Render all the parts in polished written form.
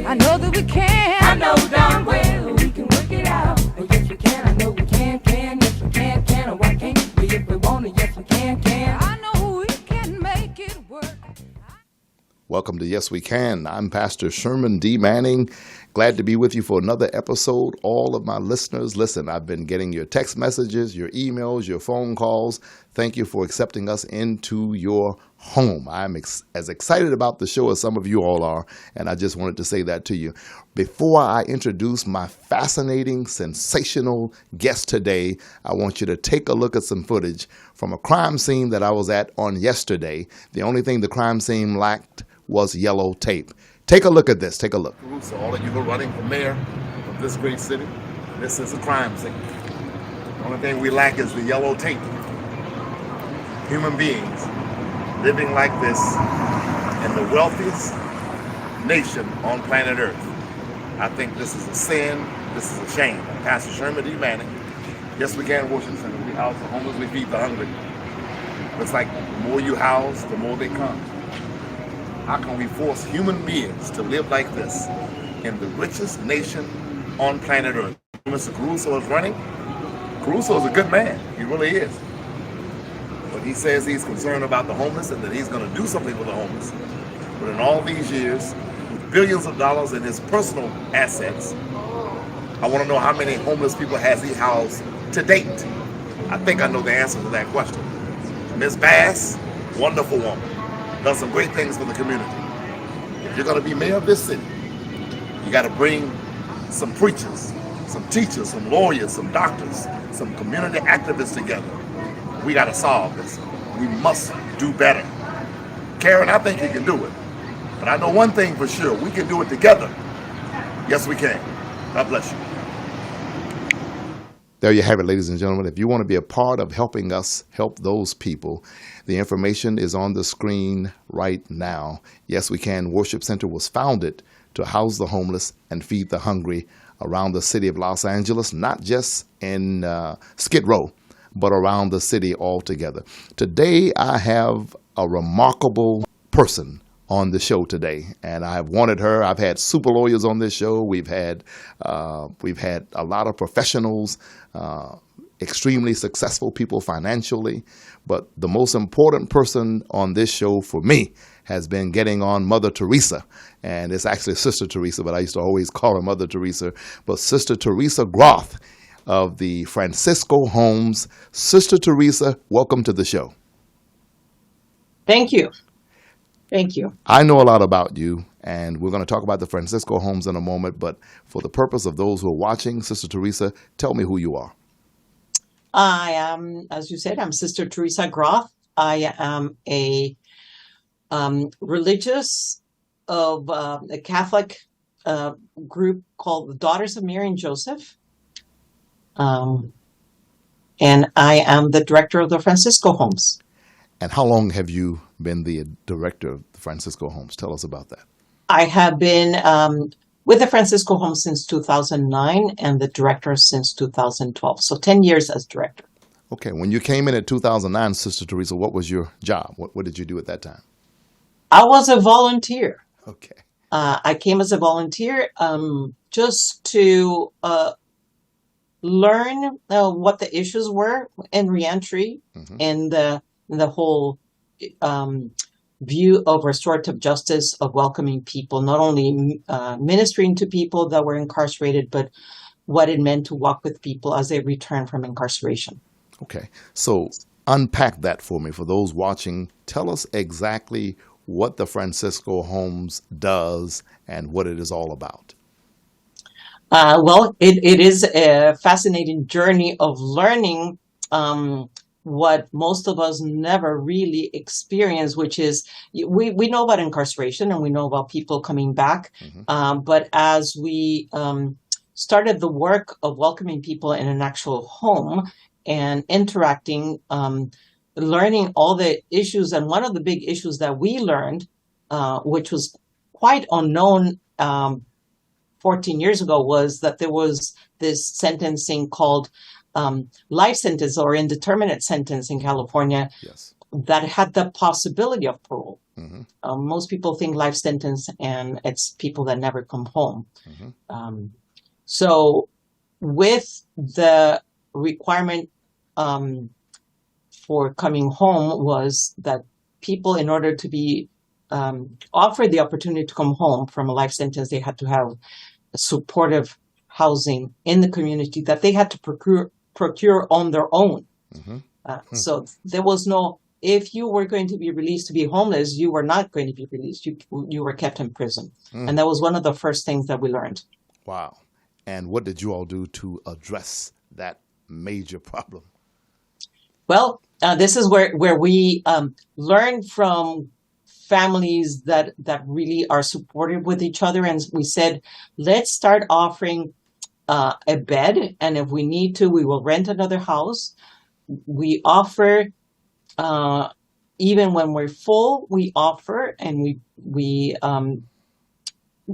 I know that we can. I know darn well we can work it out. Oh, yes, we can. I know we can. Yes, we can. Oh, why can't we if we want to? Yes, we can. I know we can make it work. Welcome to Yes We Can. I'm Pastor Sherman D. Manning. Glad to be with you for another episode. All of my listeners, listen, I've been getting your text messages, your emails, your phone calls. Thank you for accepting us into your home. I'm as excited about the show as some of you all are, and I just wanted to say that to you. Before I introduce my fascinating, sensational guest today, I want you to take a look at some footage from a crime scene that I was at on yesterday. The only thing the crime scene lacked was yellow tape. Take a look at this. Take a look. So all of you who are running for mayor of this great city, this is a crime scene. The only thing we lack is the yellow tape. Human beings living like this in the wealthiest nation on planet Earth. I think this is a sin. This is a shame. Pastor Sherman D. Manning. Yes, we can worship center. We house the homeless. We feed the hungry. It's like the more you house, the more they come. How can we force human beings to live like this in the richest nation on planet Earth? Mr. Caruso is running. Caruso is a good man. He really is. But he says he's concerned about the homeless and that he's going to do something for the homeless. But in all these years, with billions of dollars in his personal assets, I want to know how many homeless people has he housed to date. I think I know the answer to that question. Ms. Bass, wonderful woman. Does some great things for the community. If you're going to be mayor of this city, you got to bring some preachers, some teachers, some lawyers, some doctors, some community activists together. We got to solve this. We must do better. Karen, I think you can do it. But I know one thing for sure, we can do it together. Yes, we can. God bless you. There you have it, ladies and gentlemen. If you want to be a part of helping us help those people, the information is on the screen right now. Yes, We Can Worship Center was founded to house the homeless and feed the hungry around the city of Los Angeles, not just in Skid Row, but around the city altogether. Today, I have a remarkable person on the show today, and I've wanted her. I've had super lawyers on this show. We've had a lot of professionals, extremely successful people financially, but the most important person on this show for me has been getting on Mother Teresa, and it's actually Sister Teresa, but I used to always call her Mother Teresa, but Sister Teresa Groth of the Francisco Homes. Sister Teresa, welcome to the show. Thank you. Thank you. I know a lot about you, and we're going to talk about the Francisco Homes in a moment, but for the purpose of those who are watching, Sister Teresa, tell me who you are. I am, as you said, I'm Sister Teresa Groth. I am a religious of a Catholic group called the Daughters of Mary and Joseph. And I am the director of the Francisco Homes. And how long have you been the director of the Francisco Homes? Tell us about that. I have been with the Francisco Homes since 2009 and the director since 2012. So 10 years as director. Okay. When you came in at 2009, Sister Teresa, what was your job? What did you do at that time? I was a volunteer. Okay. I came as a volunteer just to learn what the issues were in reentry and the whole view of restorative justice, of welcoming people, not only ministering to people that were incarcerated, but what it meant to walk with people as they return from incarceration. Okay. So unpack that for me. For those watching, tell us exactly what the Francisco Homes does and what it is all about. Well, it is a fascinating journey of learning what most of us never really experience, which is we know about incarceration and we know about people coming back. But as we started the work of welcoming people in an actual home and interacting, learning all the issues, and one of the big issues that we learned, which was quite unknown 14 years ago, was that there was this sentencing called life sentence or indeterminate sentence in California Yes. that had the possibility of parole. Most people think life sentence, and it's people that never come home. So with the requirement for coming home was that people, in order to be offered the opportunity to come home from a life sentence, they had to have supportive housing in the community that they had to procure on their own. So there was no, if you were going to be released to be homeless, you were not going to be released. You were kept in prison. And that was one of the first things that we learned. Wow. And what did you all do to address that major problem? Well, this is where we learn from families that really are supportive with each other. And we said, let's start offering a bed. And if we need to, we will rent another house. We offer, even when we're full, we offer, and we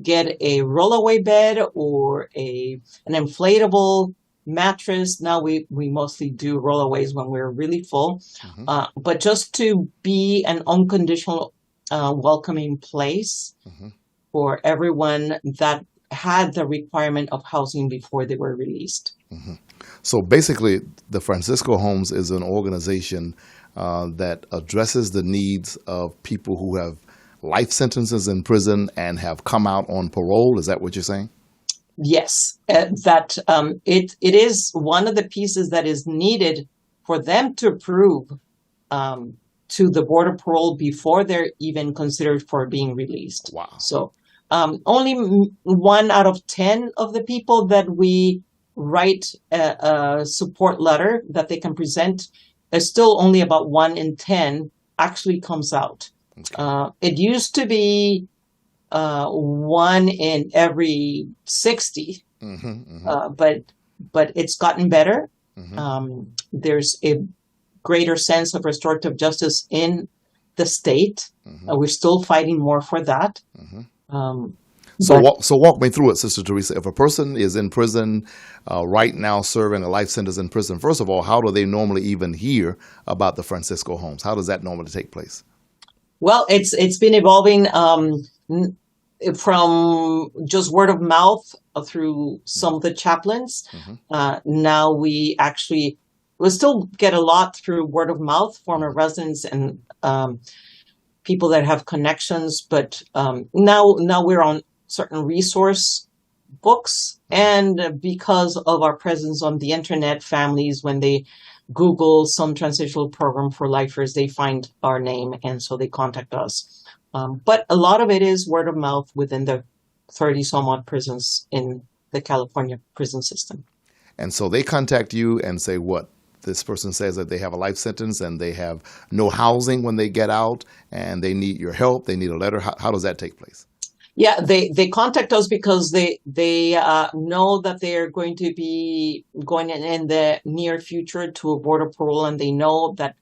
get a rollaway bed or an inflatable mattress. Now we mostly do rollaways when we're really full, but just to be an unconditional welcoming place for everyone that had the requirement of housing before they were released. So basically, the Francisco Homes is an organization that addresses the needs of people who have life sentences in prison and have come out on parole. Is that what you're saying? Yes, that it is one of the pieces that is needed for them to prove to the Board of Parole before they're even considered for being released. Wow. So only 1 out of 10 of the people that we write a support letter that they can present, there's still only about 1 in 10 actually comes out. Okay. It used to be 1 in every 60, but it's gotten better. There's a greater sense of restorative justice in the state. We're still fighting more for that. So walk me through it, Sister Teresa. If a person is in prison right now serving a life sentence in prison, first of all, how do they normally even hear about the Francisco Homes? How does that normally take place? Well, it's been evolving from just word of mouth through some of the chaplains. Now we still get a lot through word of mouth, former residents and people that have connections. But now we're on certain resource books, and because of our presence on the internet, families, when they Google some transitional program for lifers, they find our name, and so they contact us. But a lot of it is word of mouth within the 30 some odd prisons in the California prison system. And so they contact you and say what? This person says that they have a life sentence and they have no housing when they get out and they need your help. They need a letter. How does that take place? Yeah, they contact us because they know that they're going to be going in the near future to a Board of Parole, and they know that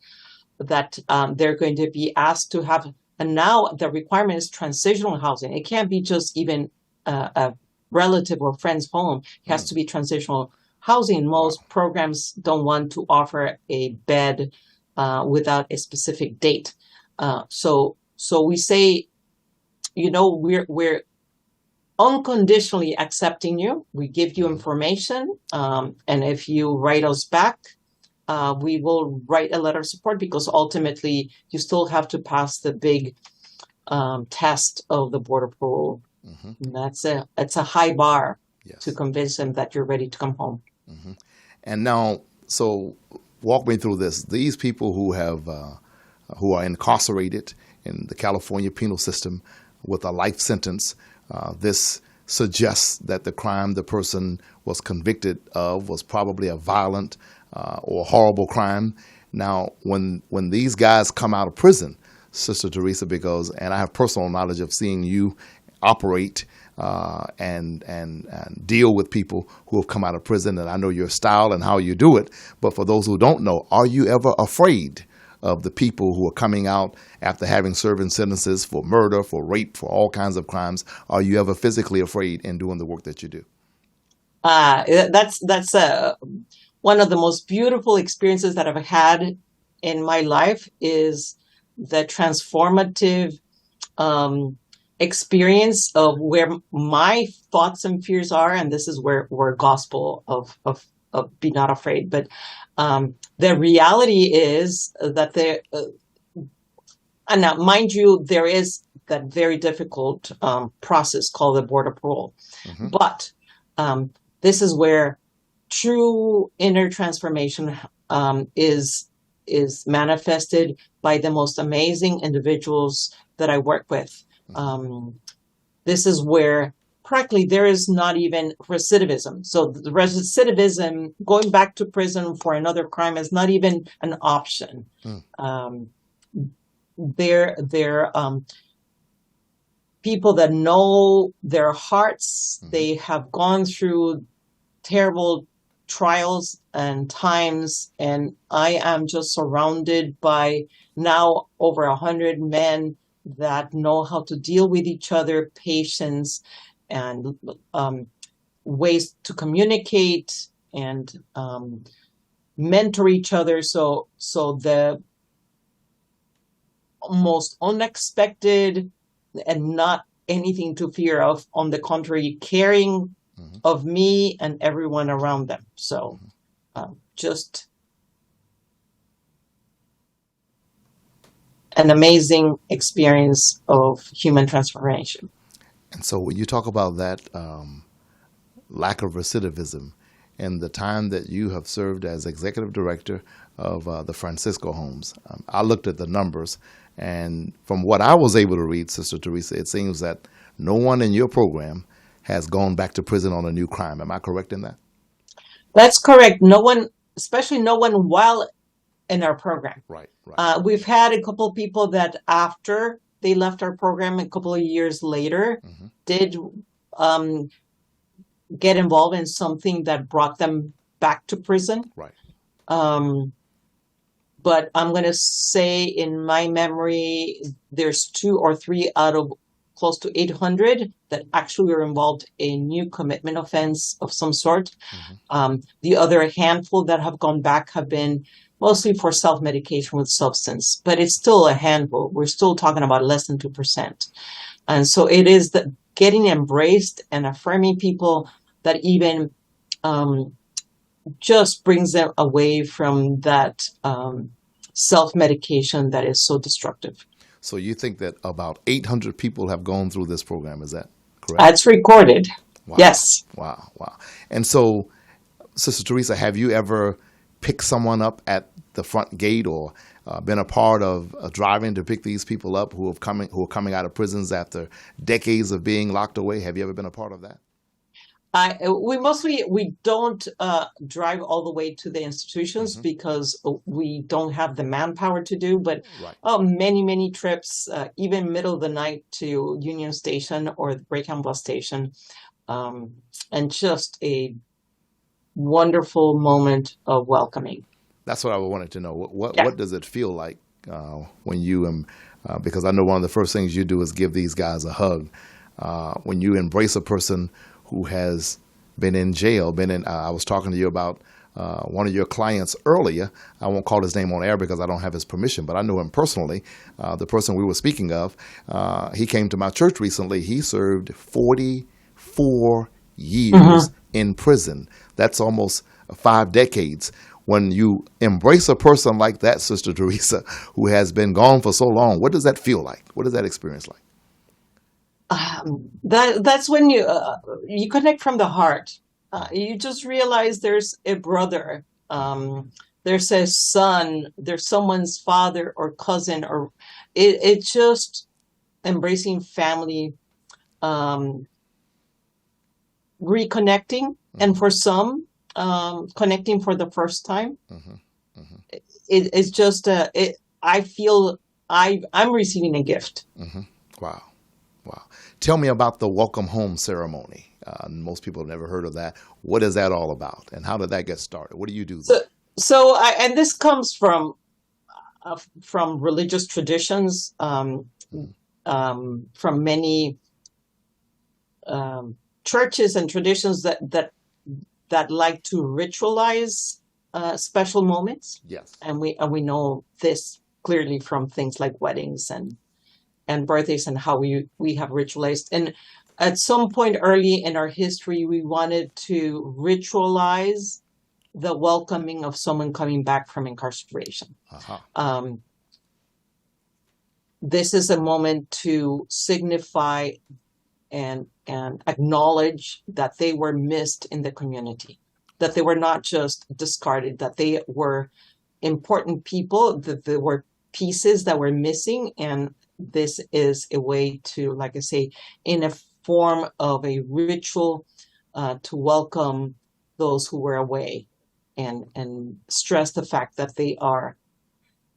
they're going to be asked to have. And now the requirement is transitional housing. It can't be just even a relative or friend's home. It has to be transitional housing. Most programs don't want to offer a bed without a specific date. So we say, we're unconditionally accepting you. We give you information, and if you write us back, we will write a letter of support, because ultimately you still have to pass the big test of the Board of Parole. And it's a high bar to convince them that you're ready to come home. And now, so walk me through this. These people who are incarcerated in the California penal system with a life sentence, this suggests that the crime the person was convicted of was probably a violent or horrible crime. Now, when these guys come out of prison, Sister Teresa, and I have personal knowledge of seeing you operate and deal with people who have come out of prison, and I know your style and how you do it. But for those who don't know, are you ever afraid of the people who are coming out after having served sentences for murder, for rape, for all kinds of crimes? Are you ever physically afraid in doing the work that you do? That's one of the most beautiful experiences that I've had in my life, is the transformative experience of where my thoughts and fears are, and this is where gospel of be not afraid. But the reality is that and now mind you, there is that very difficult process called the border parole. Mm-hmm. But this is where true inner transformation is manifested by the most amazing individuals that I work with. This is where practically there is not even recidivism. So the recidivism, going back to prison for another crime, is not even an option. They're people that know their hearts. They have gone through terrible trials and times, and I am just surrounded by now over 100 men that know how to deal with each other, patience, and ways to communicate and mentor each other. So the most unexpected and not anything to fear of, on the contrary, caring of me and everyone around them. So just an amazing experience of human transformation. And so when you talk about that lack of recidivism and the time that you have served as executive director of the Francisco Homes, I looked at the numbers, and from what I was able to read, Sister Teresa, it seems that no one in your program has gone back to prison on a new crime. Am I correct in that? That's correct. No one, especially no one while in our program. Right, right. We've had a couple of people that after they left our program a couple of years later did get involved in something that brought them back to prison. Right. But I'm going to say in my memory, there's 2 or 3 out of close to 800 that actually were involved in a new commitment offense of some sort. The other handful that have gone back have been mostly for self-medication with substance, but it's still a handful. We're still talking about less than 2%. And so it is the getting embraced and affirming people that even just brings them away from that self-medication that is so destructive. So you think that about 800 people have gone through this program, is that correct? That's recorded. Wow. Yes. Wow. And so, Sister Teresa, have you ever picked someone up at the front gate or been a part of driving to pick these people up who are coming out of prisons after decades of being locked away? Have you ever been a part of that? We don't drive all the way to the institutions because we don't have the manpower to do, but many trips, even middle of the night to Union Station or the Greyhound Bus Station, and just a wonderful moment of welcoming. That's what I wanted to know. What does it feel like when you, because I know one of the first things you do is give these guys a hug. When you embrace a person who has been in jail, I was talking to you about one of your clients earlier. I won't call his name on air because I don't have his permission, but I know him personally. The person we were speaking of, he came to my church recently. He served 44 years in prison. That's almost 5 decades. When you embrace a person like that, Sister Teresa, who has been gone for so long, what does that feel like? What is that experience like? That's when you connect from the heart. You just realize there's a brother, there's a son, there's someone's father or cousin, or it's just embracing family, reconnecting, and for some, connecting for the first time. It's just I feel I'm receiving a gift. Wow. Tell me about the welcome home ceremony. Most people have never heard of that. What is that all about, and how did that get started? What do you do? And this comes from religious traditions, from many churches and traditions that like to ritualize special moments. Yes, and we know this clearly from things like weddings and birthdays and how we have ritualized. And at some point early in our history, we wanted to ritualize the welcoming of someone coming back from incarceration. Uh-huh. This is a moment to signify and acknowledge that they were missed in the community, that they were not just discarded, that they were important people, that there were pieces that were missing. And this is a way to, like I say, in a form of a ritual, to welcome those who were away and stress the fact that they are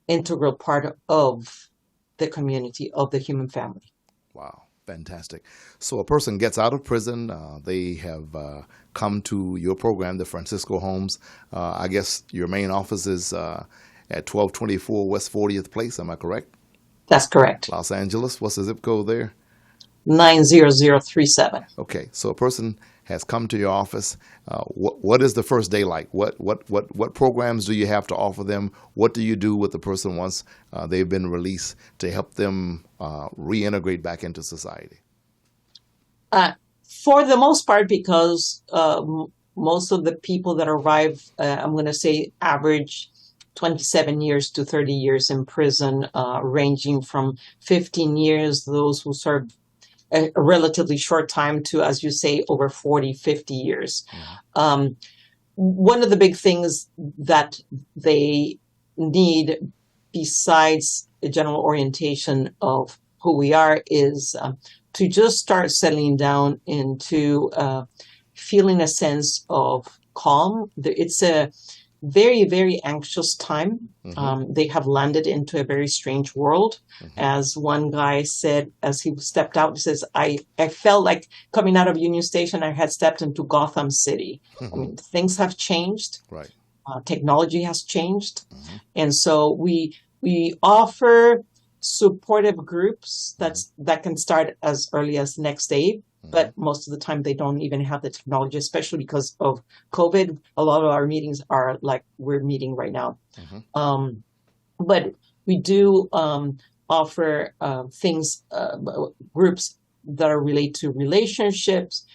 integral part of the community, of the human family. Wow, fantastic. So a person gets out of prison, they have come to your program, the Francisco Homes. I guess your main office is at 1224 West 40th Place, am I correct? That's correct. Los Angeles, what's the zip code there? 90037. Okay, so a person has come to your office. What is the first day like? What programs do you have to offer them? What do you do with the person once they've been released to help them reintegrate back into society? For the most part, because most of the people that arrive, I'm going to say average 27 years to 30 years in prison, ranging from 15 years, those who serve a relatively short time, to, as you say, over 40, 50 years. One of the big things that they need, besides a general orientation of who we are, is to just start settling down into feeling a sense of calm. It's a very, very anxious time. They have landed into a very strange world. As one guy said, as he stepped out, he says, I felt like coming out of Union Station, I had stepped into Gotham City. I mean, things have changed. Right. Technology has changed. And so we offer supportive groups that can start as early as next day. But most of the time they don't even have the technology, especially because of COVID. A lot of our meetings are like we're meeting right now. But we do offer things, groups that are related to relationships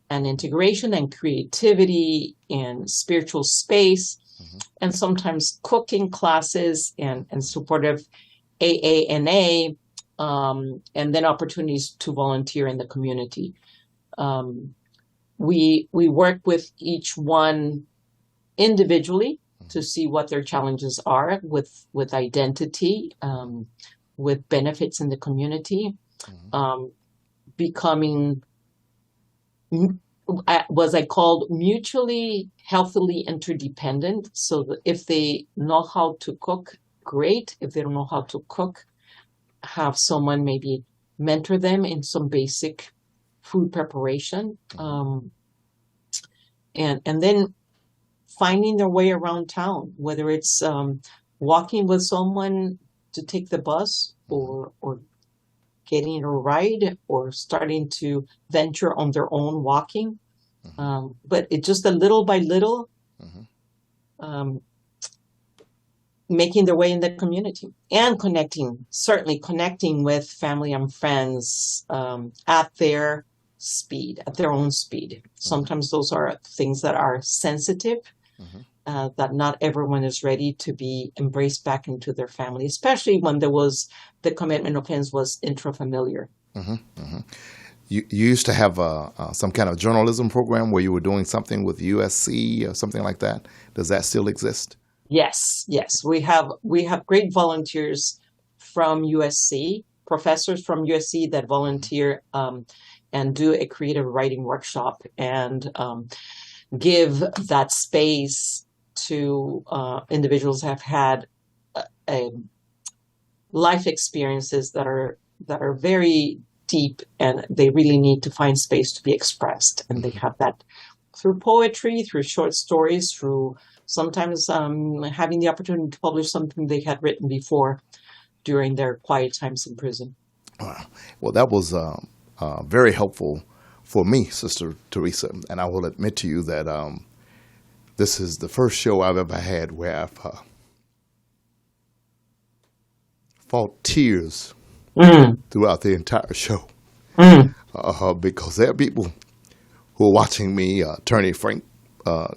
and integration and creativity and spiritual space, and sometimes cooking classes and supportive AANA, and then opportunities to volunteer in the community. We work with each one individually to see what their challenges are with identity, with benefits in the community, becoming what I called mutually healthily interdependent. So that if they know how to cook, great. If they don't know how to cook, have someone maybe mentor them in some basic food preparation, and then finding their way around town, whether it's walking with someone to take the bus, or getting a ride, or starting to venture on their own walking. But it's just a little by little, making their way in the community and certainly connecting with family and friends at their speed, at their own speed. Sometimes those are things that are sensitive, that not everyone is ready to be embraced back into their family, especially when the commitment offense was intrafamiliar. You used to have some kind of journalism program where you were doing something with USC or something like that. Does that still exist? Yes. We have great volunteers from USC, professors from USC that volunteer and do a creative writing workshop and give that space to individuals who have had life experiences that are very deep, and they really need to find space to be expressed. And they have that through poetry, through short stories, through sometimes having the opportunity to publish something they had written before during their quiet times in prison. Well, that was very helpful for me, Sister Teresa. And I will admit to you that this is the first show I've ever had where I've fought tears Mm. throughout the entire show Mm. because there are people who are watching me, Attorney Frank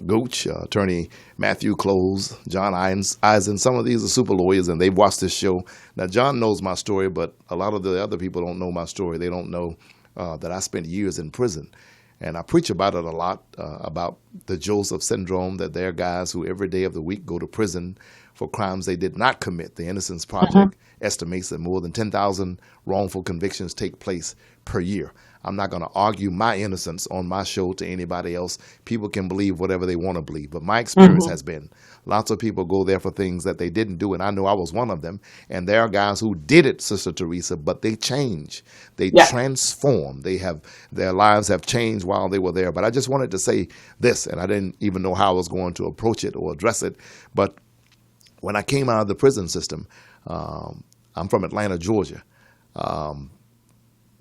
Gooch, Attorney Matthew Close, John Eisen. Some of these are super lawyers, and they've watched this show. Now, John knows my story, but a lot of the other people don't know my story. They don't know that I spent years in prison. And I preach about it a lot, about the Joseph syndrome, that there are guys who every day of the week go to prison for crimes they did not commit. The Innocence Project estimates that more than 10,000 wrongful convictions take place per year. I'm not going to argue my innocence on my show to anybody else. People can believe whatever they want to believe. But my experience has been lots of people go there for things that they didn't do, and I know I was one of them. And there are guys who did it, Sister Teresa, but they change. They transform. Their lives have changed while they were there. But I just wanted to say this, and I didn't even know how I was going to approach it or address it. But when I came out of the prison system, I'm from Atlanta, Georgia.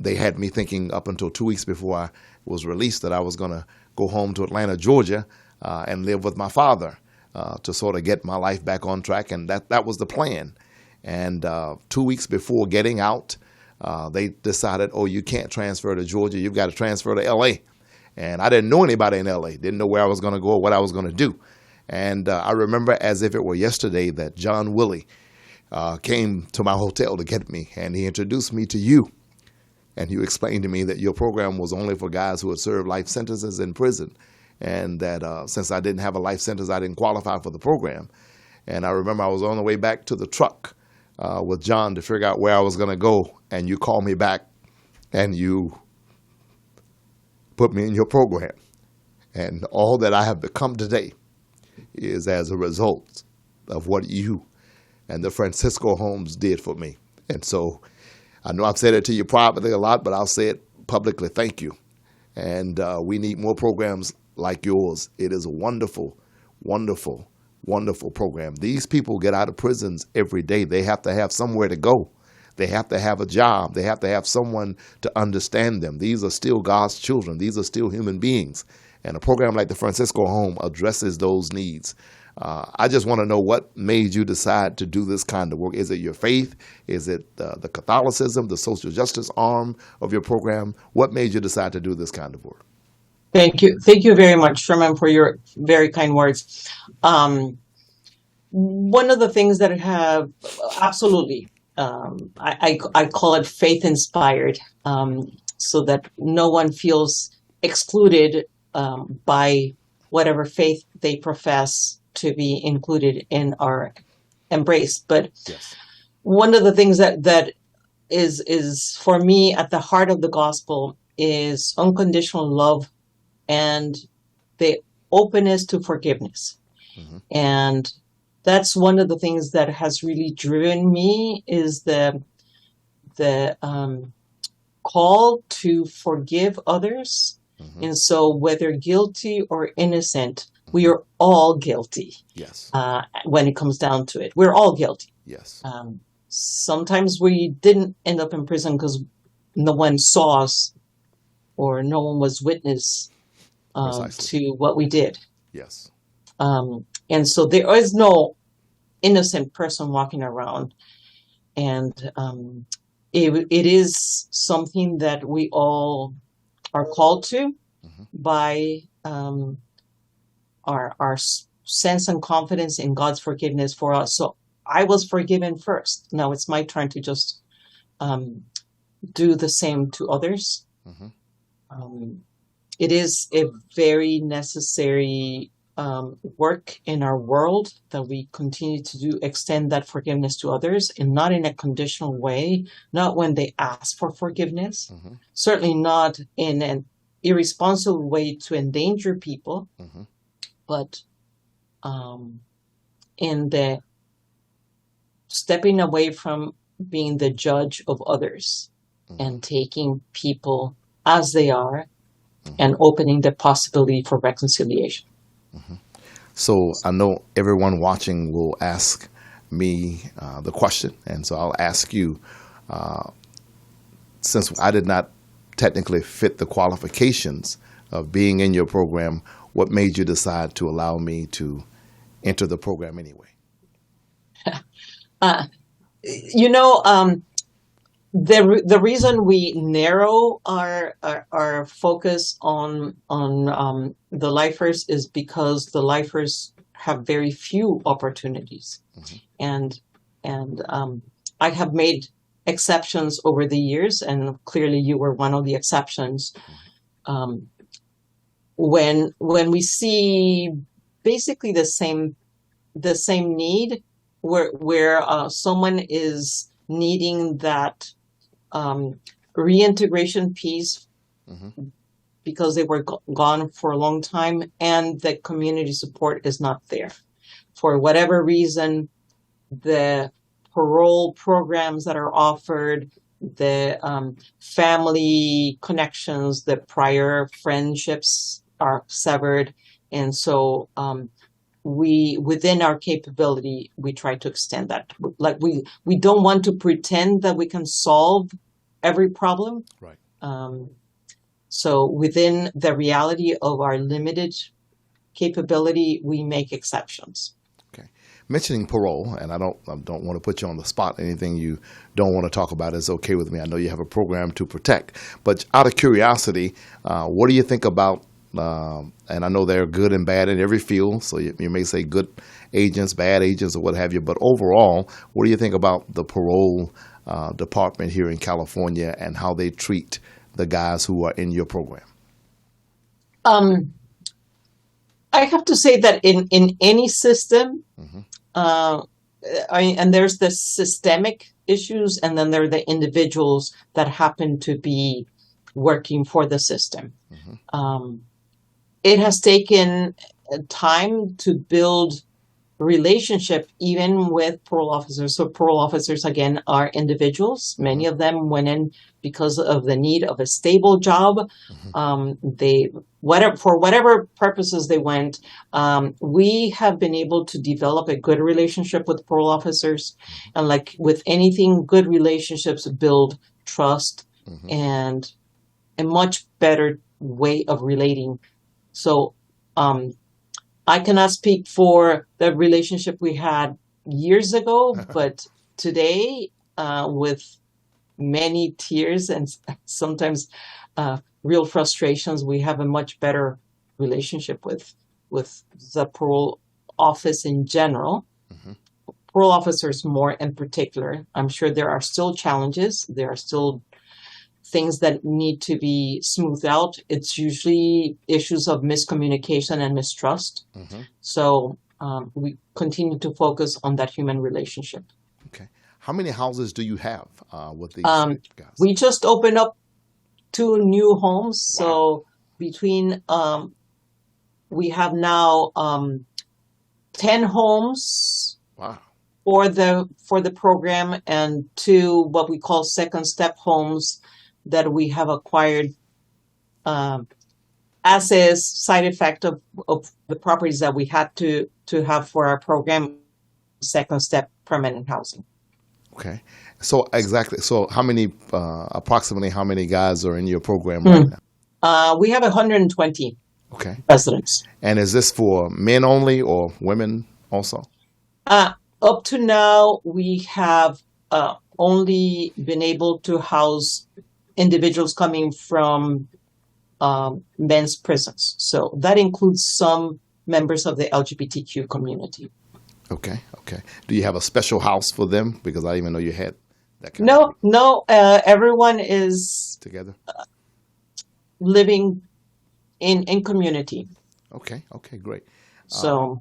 They had me thinking up until 2 weeks before I was released that I was going to go home to Atlanta, Georgia, and live with my father to sort of get my life back on track. And that was the plan. And 2 weeks before getting out, they decided, oh, you can't transfer to Georgia. You've got to transfer to L.A. And I didn't know anybody in L.A., didn't know where I was going to go or what I was going to do. And I remember as if it were yesterday that John Willie came to my hotel to get me, and he introduced me to you. And you explained to me that your program was only for guys who had served life sentences in prison, and that since I didn't have a life sentence, I didn't qualify for the program. And I remember I was on the way back to the truck with John to figure out where I was going to go, and you called me back, and you put me in your program. And all that I have become today is as a result of what you and the Francisco Homes did for me. And so I know I've said it to you privately a lot, but I'll say it publicly. Thank you. And we need more programs like yours. It is a wonderful, wonderful, wonderful program. These people get out of prisons every day. They have to have somewhere to go. They have to have a job. They have to have someone to understand them. These are still God's children. These are still human beings. And a program like the Francisco Home addresses those needs. I just want to know what made you decide to do this kind of work. Is it your faith? Is it the Catholicism, the social justice arm of your program? What made you decide to do this kind of work? Thank you. Thank you very much, Sherman, for your very kind words. One of the things that have absolutely, I call it faith inspired, so that no one feels excluded by whatever faith they profess to be included in our embrace. But Yes. one of the things that is for me at the heart of the gospel is unconditional love and the openness to forgiveness. And that's one of the things that has really driven me is the call to forgive others. And so whether guilty or innocent, we are all guilty. Yes. When it comes down to it, we're all guilty. Yes. Sometimes we didn't end up in prison because no one saw us or no one was witness to what we did. Yes. And so there is no innocent person walking around. And it is something that we all are called to by our sense and confidence in God's forgiveness for us. So I was forgiven first. Now it's my turn to just do the same to others. It is a very necessary work in our world that we continue to do, extend that forgiveness to others, and not in a conditional way, not when they ask for forgiveness, certainly not in an irresponsible way to endanger people, but in the stepping away from being the judge of others and taking people as they are and opening the possibility for reconciliation. So I know everyone watching will ask me the question, and so I'll ask you, since I did not technically fit the qualifications of being in your program, what made you decide to allow me to enter the program anyway? The reason we narrow our focus on the lifers is because the lifers have very few opportunities, and I have made exceptions over the years, and clearly you were one of the exceptions. When we see basically the same need, where someone is needing that reintegration piece because they were gone for a long time, and the community support is not there. For whatever reason, the parole programs that are offered, the family connections, the prior friendships are severed. And so we, within our capability, we try to extend that. Like we don't want to pretend that we can solve every problem. Right. So within the reality of our limited capability, we make exceptions. Okay. Mentioning parole, and I don't want to put you on the spot. Anything you don't want to talk about is okay with me. I know you have a program to protect, but out of curiosity, what do you think about? And I know they're good and bad in every field, so you may say good agents, bad agents, or what have you. But overall, what do you think about the parole department here in California and how they treat the guys who are in your program? I have to say that in any system, and there's the systemic issues, and then there are the individuals that happen to be working for the system. It has taken time to build relationship even with parole officers. So parole officers, again, are individuals. Many of them went in because of the need of a stable job. For whatever purposes they went, we have been able to develop a good relationship with parole officers. And like with anything, good relationships build trust and a much better way of relating. So I cannot speak for the relationship we had years ago, but today, with many tears and sometimes real frustrations, we have a much better relationship with the parole office in general. Parole officers more in particular. I'm sure there are still challenges. There are still things that need to be smoothed out. It's usually issues of miscommunication and mistrust. So we continue to focus on that human relationship. Okay. How many houses do you have with these guys? We just opened up 2 new homes. Wow. So between we have now 10 homes. Wow. For the program, and 2 what we call second step homes that we have acquired as a side effect of the properties that we had to have for our program, second step permanent housing. Okay. So exactly. So how many, approximately how many guys are in your program right now? We have 120 residents. And is this for men only or women also? Up to now, we have only been able to house individuals coming from men's prisons. So that includes some members of the LGBTQ community. Okay. Do you have a special house for them? Because I didn't even know you had that kind of... No. Everyone is together, living in community. Okay, great. So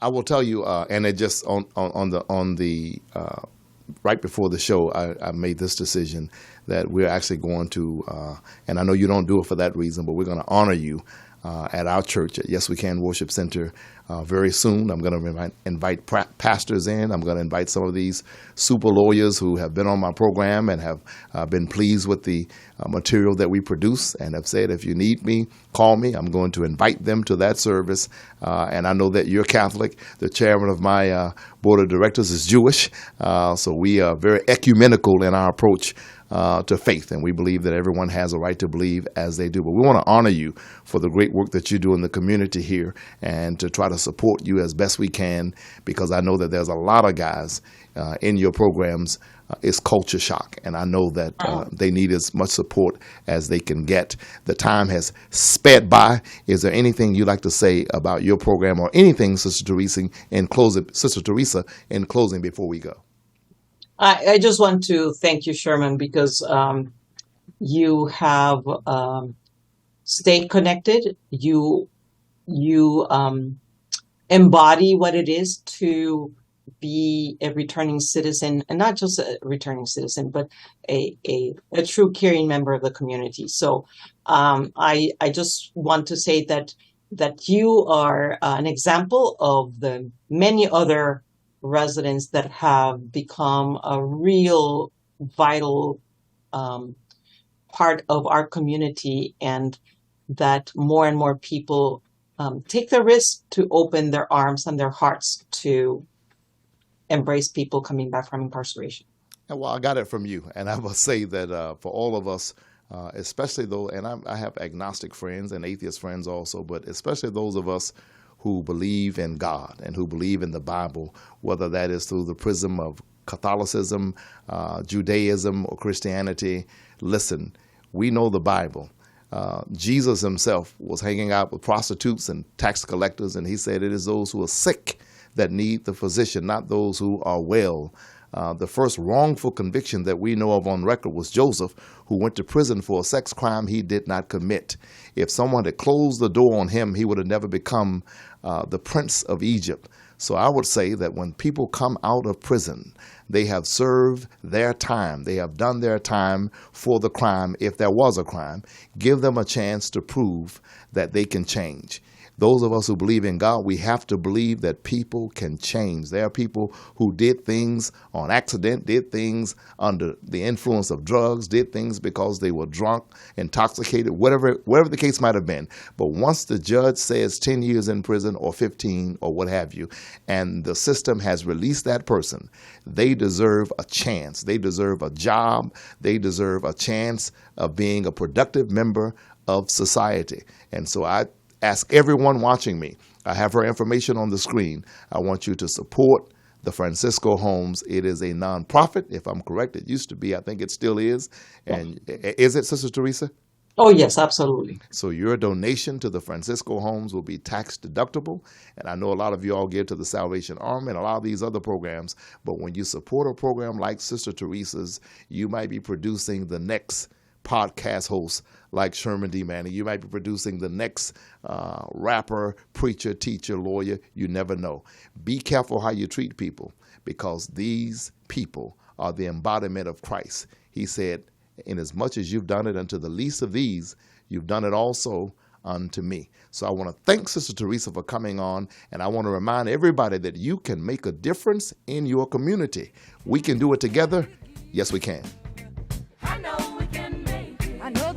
I will tell you, and it just on the right before the show, I made this decision that we're actually going to, and I know you don't do it for that reason, but we're going to honor you at our church at Yes We Can Worship Center very soon. I'm going to invite pastors in. I'm going to invite some of these super lawyers who have been on my program and have been pleased with the material that we produce and have said, if you need me, call me. I'm going to invite them to that service. And I know that you're Catholic. The chairman of my board of directors is Jewish. So we are very ecumenical in our approach to faith, and we believe that everyone has a right to believe as they do. But we want to honor you for the great work that you do in the community here, and to try to support you as best we can, because I know that there's a lot of guys in your programs. It's culture shock, and I know that they need as much support as they can get. The time has sped by. Is there anything you'd like to say about your program, or anything, Sister Teresa, in closing before we go? I just want to thank you, Sherman, because you have stayed connected. You embody what it is to be a returning citizen, and not just a returning citizen, but a true caring member of the community. So I just want to say that you are an example of the many other residents that have become a real vital part of our community, and that more and more people take the risk to open their arms and their hearts to embrace people coming back from incarceration. And well, I got it from you, and I will say that for all of us, especially though, and I have agnostic friends and atheist friends also, but especially those of us who believe in God and who believe in the Bible, whether that is through the prism of Catholicism, Judaism, or Christianity. Listen, we know the Bible. Jesus himself was hanging out with prostitutes and tax collectors, and he said it is those who are sick that need the physician, not those who are well. The first wrongful conviction that we know of on record was Joseph, who went to prison for a sex crime he did not commit. If someone had closed the door on him, he would have never become the prince of Egypt. So I would say that when people come out of prison, they have served their time. They have done their time for the crime, if there was a crime. Give them a chance to prove that they can change. Those of us who believe in God, we have to believe that people can change. There are people who did things on accident, did things under the influence of drugs, did things because they were drunk, intoxicated, whatever the case might have been. But once the judge says 10 years in prison or 15 or what have you, and the system has released that person, they deserve a chance. They deserve a job. They deserve a chance of being a productive member of society. And so I ask everyone watching me, I have her information on the screen. I want you to support the Francisco Homes. It is a nonprofit, if I'm correct. It used to be, I think it still is. And is it, Sister Teresa? Oh, yes, absolutely. So your donation to the Francisco Homes will be tax deductible. And I know a lot of you all give to the Salvation Army and a lot of these other programs. But when you support a program like Sister Teresa's, you might be producing the next podcast host like Sherman D.Manning. You might be producing the next rapper, preacher, teacher, lawyer. You never know. Be careful how you treat people, because these people are the embodiment of Christ. He said, inasmuch as you've done it unto the least of these, you've done it also unto me. So I want to thank Sister Teresa for coming on, and I want to remind everybody that you can make a difference in your community. We can do it together. Yes, we can. I know we can make it. I know